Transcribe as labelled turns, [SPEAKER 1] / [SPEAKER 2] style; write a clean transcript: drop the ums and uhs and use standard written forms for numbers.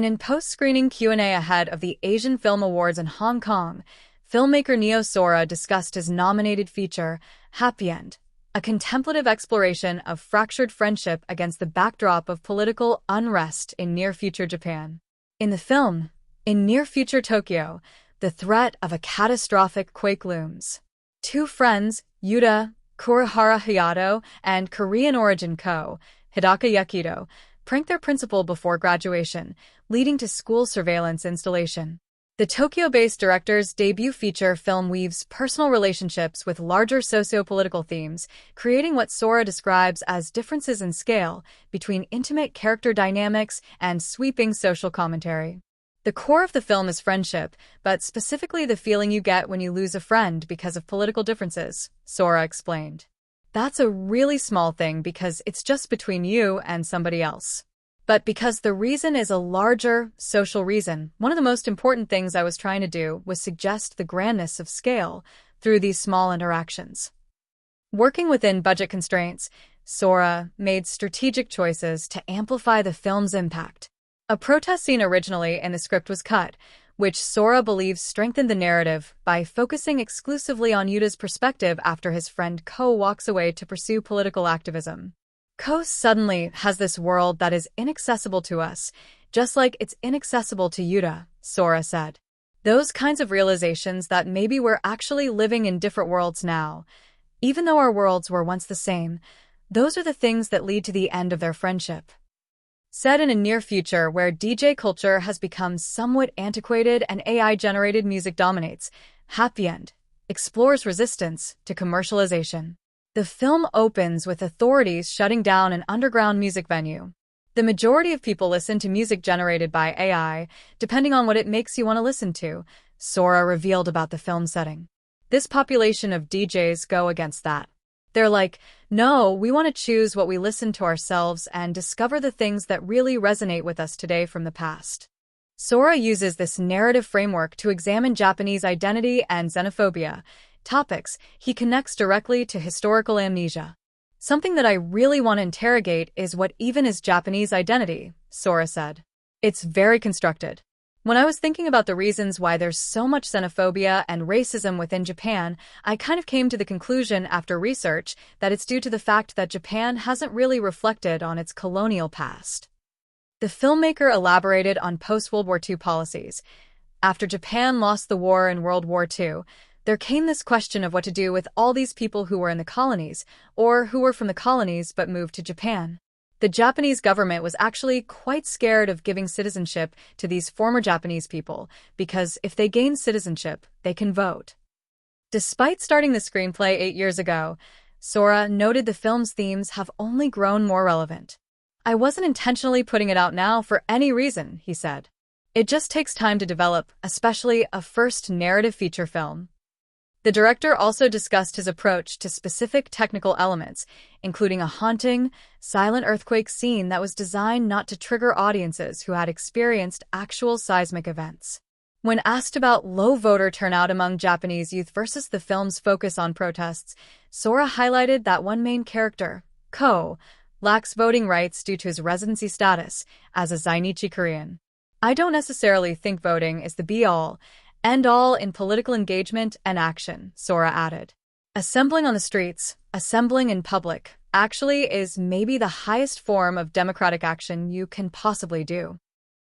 [SPEAKER 1] In post-screening Q&A ahead of the Asian Film Awards in Hong Kong, filmmaker Sora discussed his nominated feature, Happyend, a contemplative exploration of fractured friendship against the backdrop of political unrest in near-future Japan. In the film, in near-future Tokyo, the threat of a catastrophic quake looms. Two friends, Yuta Kurihara Hayato and Korean-origin Hidaka Yukido, prank their principal before graduation, leading to school surveillance installation. The Tokyo-based director's debut feature film weaves personal relationships with larger socio-political themes, creating what Sora describes as differences in scale between intimate character dynamics and sweeping social commentary. The core of the film is friendship, but specifically the feeling you get when you lose a friend because of political differences, Sora explained. That's a really small thing because it's just between you and somebody else. But because the reason is a larger social reason, one of the most important things I was trying to do was suggest the grandness of scale through these small interactions. Working within budget constraints, Sora made strategic choices to amplify the film's impact. A protest scene originally in the script was cut, which Sora believes strengthened the narrative by focusing exclusively on Yuta's perspective after his friend Ko walks away to pursue political activism. Ko suddenly has this world that is inaccessible to us, just like it's inaccessible to Yuta, Sora said. Those kinds of realizations that maybe we're actually living in different worlds now. Even though our worlds were once the same, those are the things that lead to the end of their friendship. Set in a near future where DJ culture has become somewhat antiquated and AI-generated music dominates, Happyend explores resistance to commercialization. The film opens with authorities shutting down an underground music venue. The majority of people listen to music generated by AI, depending on what it makes you want to listen to, Sora revealed about the film setting. This population of DJs go against that. They're like, no, we want to choose what we listen to ourselves and discover the things that really resonate with us today from the past. Sora uses this narrative framework to examine Japanese identity and xenophobia, topics he connects directly to historical amnesia. Something that I really want to interrogate is what even is Japanese identity, Sora said. It's very constructed. When I was thinking about the reasons why there's so much xenophobia and racism within Japan, I kind of came to the conclusion after research that it's due to the fact that Japan hasn't really reflected on its colonial past. The filmmaker elaborated on post-World War II policies. After Japan lost the war in World War II, there came this question of what to do with all these people who were in the colonies, or who were from the colonies but moved to Japan. The Japanese government was actually quite scared of giving citizenship to these former Japanese people, because if they gain citizenship, they can vote. Despite starting the screenplay 8 years ago, Sora noted the film's themes have only grown more relevant. I wasn't intentionally putting it out now for any reason, he said. It just takes time to develop, especially a first narrative feature film. The director also discussed his approach to specific technical elements, including a haunting, silent earthquake scene that was designed not to trigger audiences who had experienced actual seismic events. When asked about low voter turnout among Japanese youth versus the film's focus on protests, Sora highlighted that one main character, Ko, lacks voting rights due to his residency status as a Zainichi Korean. I don't necessarily think voting is the be-all, end-all in political engagement and action, Sora added. Assembling on the streets, assembling in public, actually is maybe the highest form of democratic action you can possibly do.